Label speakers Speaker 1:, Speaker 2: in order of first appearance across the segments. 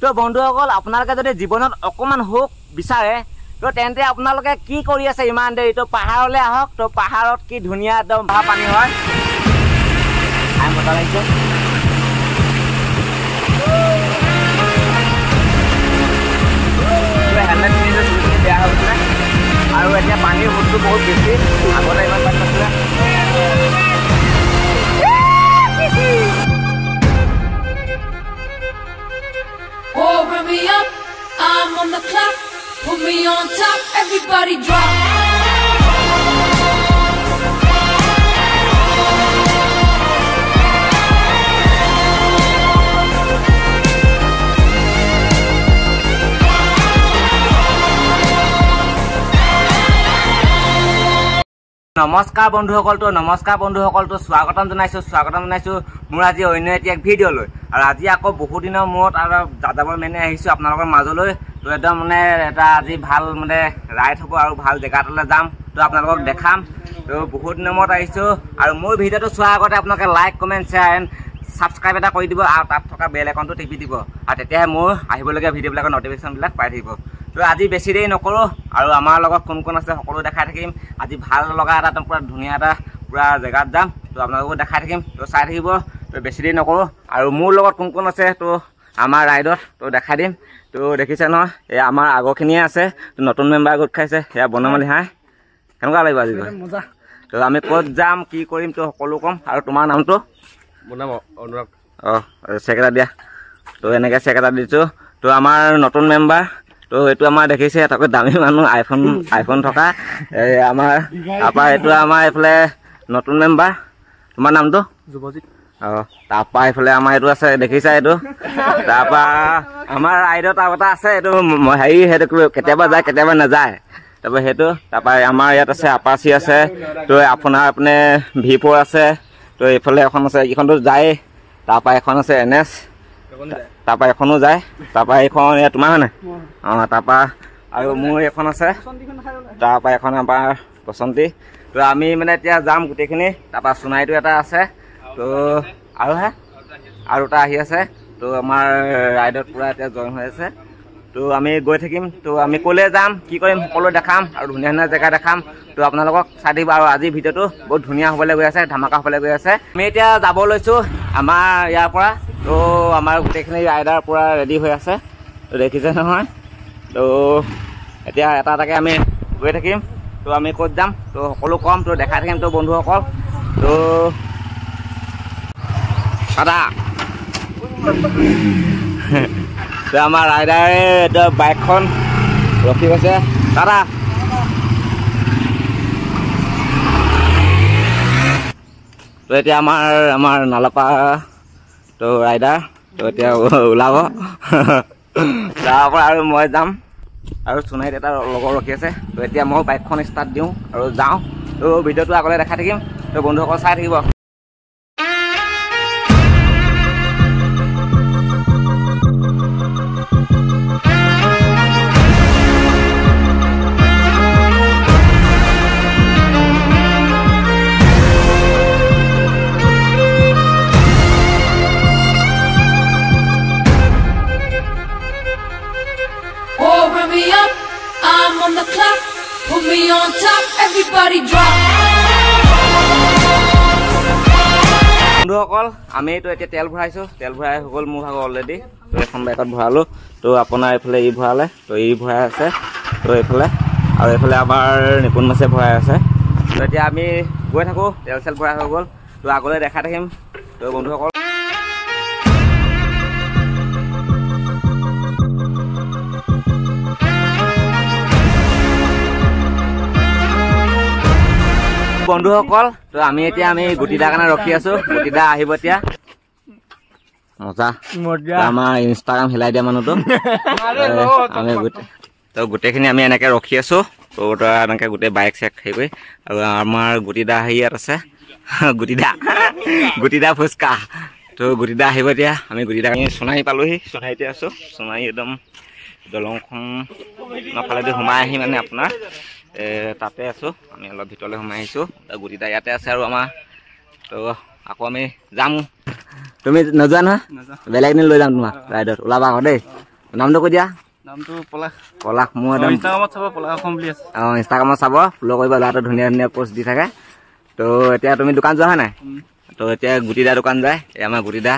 Speaker 1: তো বন্ধুসকল আপোনালোকে যদি জীৱনত অকণমান সুখ বিচাৰে তো তেন্তে আপোনালোকে কি কৰি আছে ইমান দেৰি তো পাহাৰলৈ আহক তো পাহাৰত কি ধুনীয়া একদম ভা পানী হয় মজা লাগিছে হেলমেট পিন্ধিলে চুলিখিনি বেয়া হৈ গৈছিলে আৰু এতিয়া পানীৰ সোঁতটো বহুত বেছি আগতে ইমান পানী নাছিলে
Speaker 2: Oh, bring me up, I'm on the clock. Put me on top, everybody drop.
Speaker 1: নমস্কাৰ বন্ধুসকল তো স্বাগতম জনাইছো মোৰ আজি অন্য এটি এক ভিডিঅ'লৈ আৰু আজি আকৌ বহুত দিনৰ মূৰত আৰু যাযাবৰ মেনে আহিছো আপোনালোকৰ মাজলৈ তো একদম মানে এটা আজি ভাল মানে ৰাইড হ'ব আৰু ভাল জেগা এটালৈ যাম তো আপোনালোকক দেখাম তো বহুত দিনৰ মূৰত আহিছো আৰু মোৰ ভিডিঅ'টো চোৱাৰ আগতে আপোনালোকে like comment share and subscribe এটা কৰি দিব আৰু তাত থকা বেল আইকনটো টিপি দিব আৰু তেতিয়াহে মোৰ আহিবলগীয়া ভিডিঅ'বিলাকৰ নটিফিকেশ্যনবিলাক পাই থাকিব তো আজি বেছি দেৰি নকৰোঁ আৰু আমাৰ লগত কোন কোন আছে সকলো দেখাই থাকিম আজি ভাল লগা এটা একদম পুৰা ধুনীয়া এটা পুৰা জেগাত যাম তো আপোনালোককো দেখাই থাকিম তো চাই থাকিব তো বেছি দেৰি নকৰোঁ আৰু মোৰ লগত কোন কোন আছে তো আমাৰ ৰাইডত তো দেখাই দিম তো দেখিছে নহয় এই আমাৰ আগৰখিনিয়ে আছে তো নতুন মেম্বাৰ গোট খাইছে এয়া বনমালী হাঁহ কেনেকুৱা লাগিব আজি মজা তো আমি ক'ত যাম কি কৰিম তো সকলো ক'ম আৰু তোমাৰ নামটো
Speaker 3: মোৰ নাম অনুৰাগ
Speaker 1: চেক এটা দিয়া তো এনেকৈ চেক এটা দিছোঁ তো আমাৰ নতুন মেম্বাৰ তো এইটো আমাৰ দেখিছে তাকে দামী মানুহ আইফোন থকা আমাৰ তাৰপৰা এইটো আমাৰ এইফালে নতুন মেম্বাৰ তোমাৰ নামটো
Speaker 3: যুৱজিত
Speaker 1: তাৰপৰা এইফালে আমাৰ এইটো আছে দেখিছা এইটো তাৰপৰা আমাৰ ৰাইডত আৰু এটা আছে এইটো হেৰি সেইটো কেতিয়াবা যায় কেতিয়াবা নাযায় তাৰপৰা সেইটো তাৰপৰা আমাৰ ইয়াত আছে আপাচি আছে তো আপোনাৰ V4 আছে তো এইফালে এখন আছে এইখনতো যায় তাৰপৰা এখন আছে NS তাৰপৰা এখনো যায় তাৰপৰা এইখন এয়া তোমাৰ হয়নে তাৰপৰা আৰু মোৰ এখন আছে তাৰপৰা এখন আমাৰ বসন্তী তো আমি মানে এতিয়া যাম গোটেইখিনি তাৰপৰা সোণাৰীটো এটা আছে তো আৰু আৰু এটা আহি আছে তো আমাৰ ৰাইডত পূৰা এতিয়া জইন হৈ আছে তো আমি গৈ থাকিম তো আমি ক'লৈ যাম কি কৰিম সকলো দেখাম আৰু ধুনীয়া ধুনীয়া জেগা দেখাম তো আপোনালোকক চাই দিব আৰু আজি ভিডিঅ'টো বহুত ধুনীয়া হ'বলৈ গৈ আছে ধামাকা হ'বলৈ গৈ আছে আমি এতিয়া যাব লৈছোঁ আমাৰ ইয়াৰ পৰা তো আমাৰ গোটেইখিনি ৰাইডাৰ পূৰা ৰেডি হৈ আছে তো দেখিছে নহয় তো এতিয়া এটা এটাকৈ আমি গৈ থাকিম তো আমি ক'ত যাম তো সকলো কম তো দেখাই থাকিম তো বন্ধুসকল তো দাদা তো আমাৰ ৰাইডাৰে এইটো বাইকখন ৰখি গৈছে দাদা তো এতিয়া আমাৰ নালাপা তো ৰাইডাৰ তো এতিয়া ওলাব তাৰপৰা আৰু মই যাম আৰু সোণাৰীত এটা লগৰ ৰখি আছে তো এতিয়া মই বাইকখন ষ্টাৰ্ট দিওঁ আৰু যাওঁ তো ভিডিঅ'টো আগলৈ দেখাই থাকিম তো বন্ধুসকল চাই থাকিব
Speaker 2: I'm on the clock, put me on top, everybody drop.
Speaker 1: বন্ধুসকল আমিতো এতিয়া তেল ভৰাইছোঁ তেল ভৰাই হৈ গ'ল মোৰ ভাগৰ অলৰেডি তো এখন বাইকত ভৰালোঁ তো আপোনাৰ এইফালে ভৰালে তো ভৰাই আছে তো এইফালে আৰু এইফালে আমাৰ নিপুণ মাছে ভৰাই আছে তো এতিয়া আমি গৈ থাকোঁ তেল চেল ভৰাই হৈ গ'ল তো আগলৈ দেখাই থাকিম তো বন্ধুসকল বন্ধুসকল তো আমি গুটিদাৰ কাৰণে ৰখি আছো গুটিদা আহিব এতিয়া মজা আমাৰ ইনষ্টাগ্ৰাম হিলাই দিয়া মানুহটো আমি তো গোটেইখিনি আমি এনেকৈ ৰখি আছো তো এনেকৈ গোটেই বাইক চেক হেৰি কৰি আৰু আমাৰ গুটিদা ইয়াত আছে গুটিদা ফুচকা তো গুটিদা আহিব এতিয়া আমি গুটিদা সোণাৰী পালোহি সোণাৰীতে আছো সোণাৰী একদম দলংখন ফালেদি সোমাই আহি মানে আপোনাৰ তাতে আছো আমি অলপ ভিতৰলৈ সোমাই আহিছো গুটিদা ইয়াতে আছে আৰু আমাৰ তো আকৌ আমি যাম তুমি নোযোৱা নহয় বেলেগ দিন লৈ যাম তোমাক ৰাইডত ওলাবা আকৌ দেই নামটো কৈ দিয়া
Speaker 3: নামটো পলাশ
Speaker 1: পলাশ মোৰ একদম
Speaker 3: ইনষ্টাগ্ৰামত চাব পলাশ অসম বুলি আছে
Speaker 1: ইনষ্টাগ্ৰামত চাব ফ'ল' কৰিবা ল'ৰাটো ধুনীয়া ধুনীয়া পষ্ট দি থাকে তো এতিয়া তুমি দোকান যোৱা হয় নাই তো এতিয়া গুটিদা দোকান যায় এই আমাৰ গুটিদা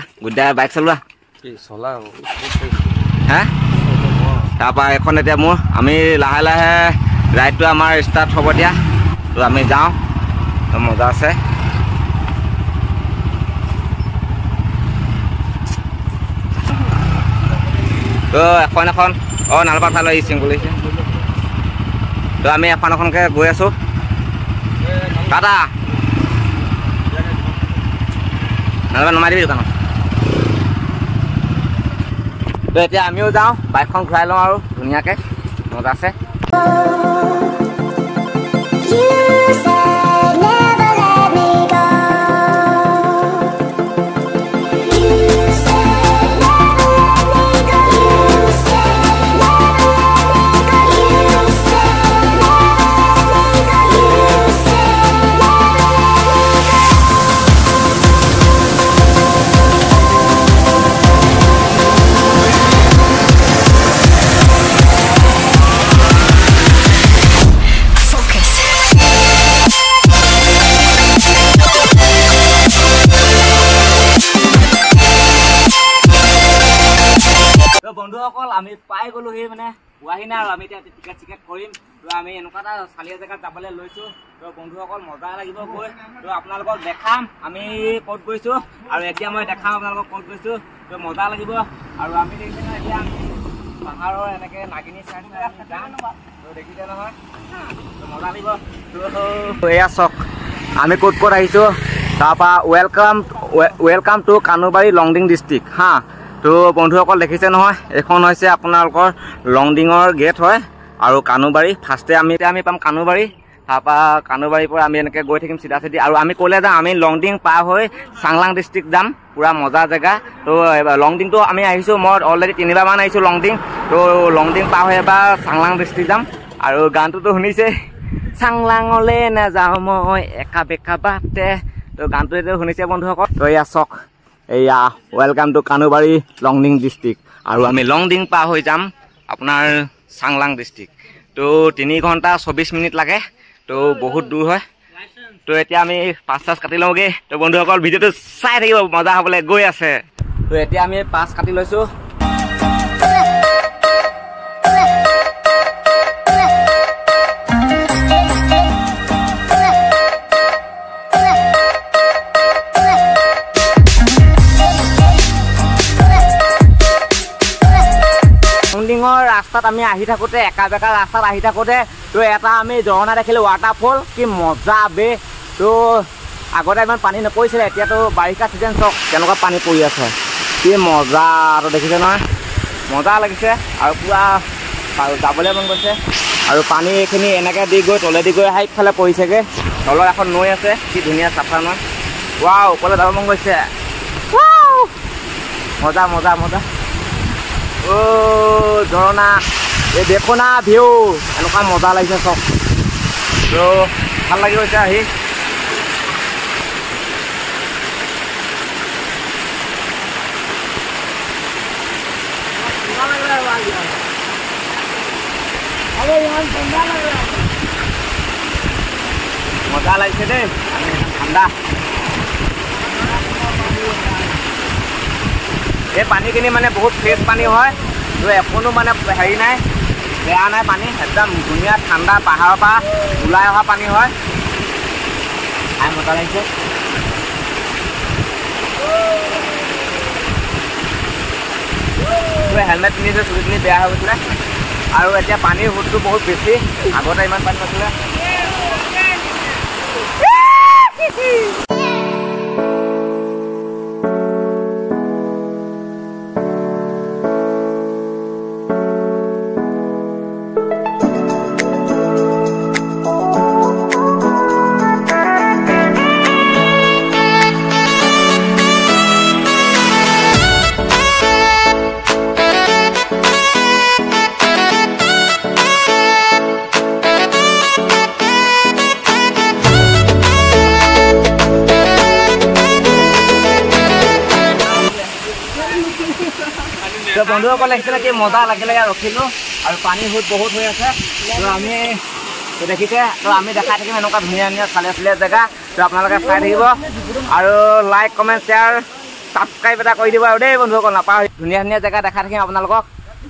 Speaker 1: বাইক চলোৱা
Speaker 3: চলা
Speaker 1: হা তাৰপৰা এখন এতিয়া মোৰ আমি লাহে লাহে ৰাইডটো আমাৰ ষ্টাৰ্ট হ'ব এতিয়া তো আমি যাওঁ তো মজা আছে তো এখন নালপা ঠাইলৈ আহিছে বুলিছে তো আমি এখনকৈ গৈ আছোঁ দাদা নালপা নমাই দিবি দোকানত তো এতিয়া আমিও যাওঁ বাইকখন ঘূৰাই লওঁ আৰু ধুনীয়াকৈ মজা আছে বন্ধুসকল আমি পাই গ'লো সেই মানে হোৱাহি নাই আৰু আমি এতিয়া টিকেট কৰিম তো আমি এনেকুৱা এটা চালীয়া জেগাত যাবলৈ লৈছোঁ তো বন্ধুসকল মজা লাগিব গৈ তো আপোনালোকক দেখাম আমি ক'ত গৈছোঁ আৰু এতিয়া মই দেখাম আপোনালোকক ক'ত গৈছোঁ তো মজা লাগিব আৰু আমি দেখিছে এতিয়া আমি পাহাৰৰ এনেকৈ নাগিনী চাই যাম তো দেখিছে নহয় তো মজা লাগিব তো এয়া চাওক আমি ক'ত আহিছোঁ তাৰপৰা welcome to Kanubari Longding district হা তো বন্ধুসকল দেখিছে নহয় এখন হৈছে আপোনালোকৰ লংডিঙৰ গেট হয় আৰু কানুবাৰী ফাৰ্ষ্টে আমি পাম কানুবাৰী তাৰপৰা কানুবাৰীৰ পৰা আমি এনেকৈ গৈ থাকিম চিধা চিধি আৰু আমি ক'লে যাম আমি লংডিং পাৰ হৈ চাংলাং ডিষ্ট্ৰিক্ট যাম পূৰা মজা জেগা তো লংডিংটো আমি আহিছোঁ মই অলৰেডি 3বাৰমান আহিছোঁ লংডিং তো লংডিং পাৰ হৈ এবাৰ চাংলাং ডিষ্ট্ৰিক্ট যাম আৰু গানটোতো শুনিছে চাংলাঙলৈ নাযাওঁ মই একা বেকা বাটে তো গানটো এইটো শুনিছে বন্ধুসকল তো এয়া চাওক এয়া welcome to Kanubari Longding district আৰু আমি লংডিং পাৰ হৈ যাম আপোনাৰ চাংলাং ডিষ্ট্ৰিক্ট তো 3 ঘণ্টা 24 মিনিট লাগে তো বহুত দূৰ হয় তো এতিয়া আমি পাছ কাটি লওঁগৈ তো বন্ধুসকল ভিডিঅ'টো চাই থাকিব মজা হ'বলৈ গৈ আছে তো এতিয়া আমি পাছ কাটি লৈছোঁ ৰাস্তাত আমি আহি থাকোঁতে একা বেকা ৰাস্তাত আহি থাকোঁতে তো এটা আমি ঝৰ্ণা দেখিলোঁ ৱাটাৰফল কি মজা বে তো আগতে ইমান পানী নপৰিছিলে এতিয়াতো বাৰিষা ছিজন চাওক কেনেকুৱা পানী পৰি আছে কি মজা তো দেখিছে নহয় মজা লাগিছে আৰু পূৰা যাবলৈ মন গৈছে আৰু পানী এইখিনি এনেকৈ দি গৈ তলেদি গৈ হাইফালে পৰিছেগৈ তলত এখন নৈ আছে কি ধুনীয়া চাফা নৈ ৱাও ওপৰলৈ যাব মন গৈছে মজা মজা মজা ঝৰ্ণা এই দেখো না ভিউ এনেকুৱা মজা লাগিছে চব তো ভাল লাগি গৈছে আহি মজা লাগিছে দেই ঠাণ্ডা এই পানীখিনি মানে বহুত ফ্ৰেছ পানী হয় তো একোনো মানে হেৰি নাই বেয়া নাই পানী একদম ধুনীয়া ঠাণ্ডা পাহাৰৰ পৰা ওলাই অহা পানী হয় খাই মজা লাগিছে হেলমেট পিন্ধিছোঁ চুলিখিনি বেয়া হৈ গৈছিলে আৰু এতিয়া পানীৰ সোঁতটো বহুত বেছি আগতে ইমান পানী নাছিলে বন্ধুসকল আহিছিলে কি মজা লাগিলে ৰখিলোঁ আৰু পানী বহুত হৈ আছে তো আমি দেখিছে তো আমি দেখাই থাকিম এনেকুৱা ধুনীয়া চালীয়া জেগা তো আপোনালোকে চাই থাকিব আৰু লাইক কমেণ্ট শ্বেয়াৰ ছাবস্ক্ৰাইব এটা কৰি দিব আৰু দেই বন্ধুসকল নাপাহৰি ধুনীয়া জেগা দেখাই থাকিম আপোনালোকক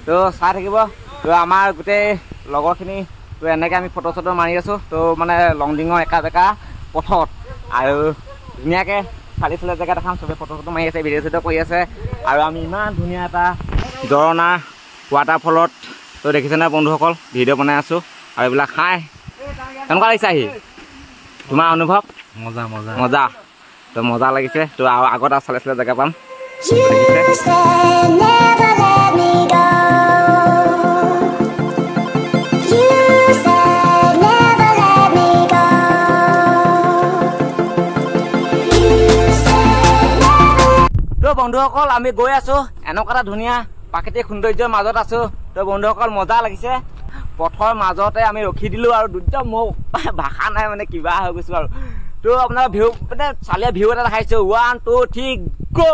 Speaker 1: তো চাই থাকিব তো আমাৰ গোটেই লগৰখিনি তো এনেকৈ আমি ফটো চটো মাৰি আছোঁ তো মানে লংডিঙৰ একা বেকা পথত আৰু ধুনীয়াকৈ চালীয়া জেগা দেখাম চবে ফটো চটো মাৰি আছে ভিডিঅ' চিডিঅ' কৰি আছে আৰু আমি ইমান ধুনীয়া এটা ঝৰ্ণা ৱাটাৰফলত তো দেখিছেনে বন্ধুসকল ভিডিঅ' বনাই আছোঁ আৰু এইবিলাক খাই কেনেকুৱা লাগিছে আহি তোমাৰ অনুভৱ মজা তো মজা লাগিছে তো আৰু আগত আৰু চালীয়া জেগা পাম দেখিছে তো বন্ধুসকল আমি গৈ আছোঁ এনেকুৱা এটা ধুনীয়া প্ৰাকৃতিক সৌন্দৰ্যৰ মাজত আছোঁ তো বন্ধুসকল মজা লাগিছে পথৰ মাজতে আমি ৰখি দিলোঁ আৰু দুটা মোক ভাষা নাই মানে কিবা হৈ গৈছোঁ আৰু তো আপোনাৰ ভিউ মানে চালীয়া ভিউ এটা দেখাইছোঁ 1 2 3 গো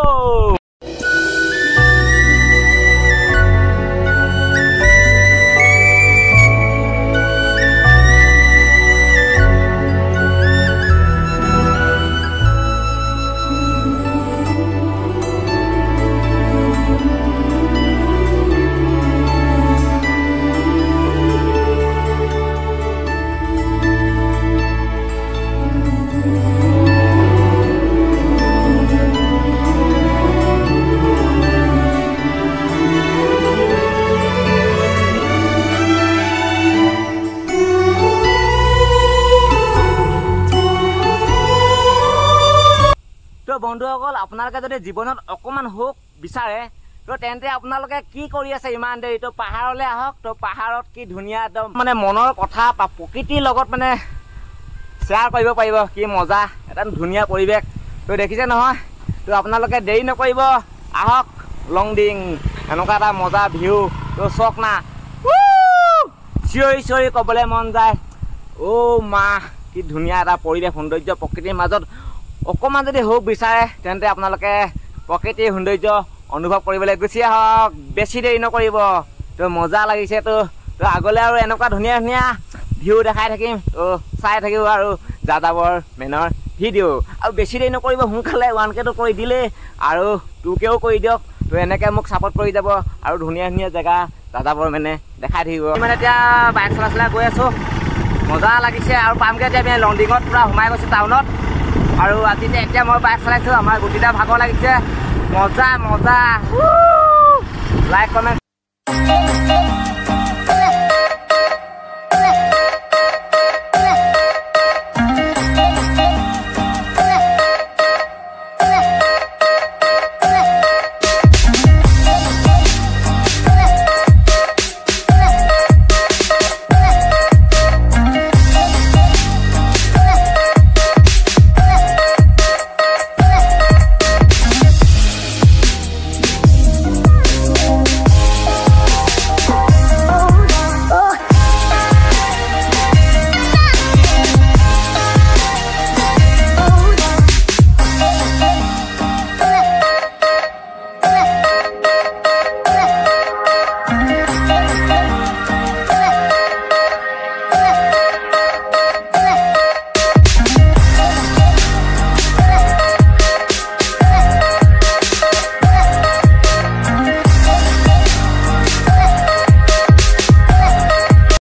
Speaker 1: বন্ধুসকল আপোনালোকে যদি জীৱনত অকণমান সুখ বিচাৰে তো তেন্তে আপোনালোকে কি কৰি আছে ইমান দেৰি তো পাহাৰলৈ আহক তো পাহাৰত কি ধুনীয়া একদম মানে মনৰ কথা বা প্ৰকৃতিৰ লগত মানে শ্বেয়াৰ কৰিব পাৰিব কি মজা এটা ধুনীয়া পৰিৱেশ তো দেখিছে নহয় তো আপোনালোকে দেৰি নকৰিব আহক লংডিং এনেকুৱা এটা মজা ভিউ তো চাওক না চিঞৰি ক'বলৈ মন যায় অ' মা কি ধুনীয়া এটা পৰিৱেশ সৌন্দৰ্য প্ৰকৃতিৰ মাজত অকণমান যদি সুখ বিচাৰে তেন্তে আপোনালোকে প্ৰকৃতিৰ সৌন্দৰ্য অনুভৱ কৰিবলৈ গুচি আহক বেছি দেৰি নকৰিব তো মজা লাগিছে তো আগলৈ আৰু এনেকুৱা ধুনীয়া ভিউ দেখাই থাকিম তো চাই থাকিব আৰু যাযাবৰ মেনৰ ভিডিঅ' আৰু বেছি দেৰি নকৰিব সোনকালে 1K কৰি দিলে আৰু 2Kও কৰি দিয়ক তো এনেকৈ মোক ছাপৰ্ট কৰি যাব আৰু ধুনীয়া জেগা যাযাবৰ মেনে দেখাই থাকিব মানে এতিয়া বাইক চলাই গৈ আছোঁ মজা লাগিছে আৰু পামগৈ এতিয়া আমি লংডিঙত পূৰা সোমাই গৈছোঁ টাউনত আৰু আজি এতিয়া মই বাইক চলাইছোঁ আমাৰ গোটেইটা ভাগৰ লাগিছে মজা লাইক কমেণ্ট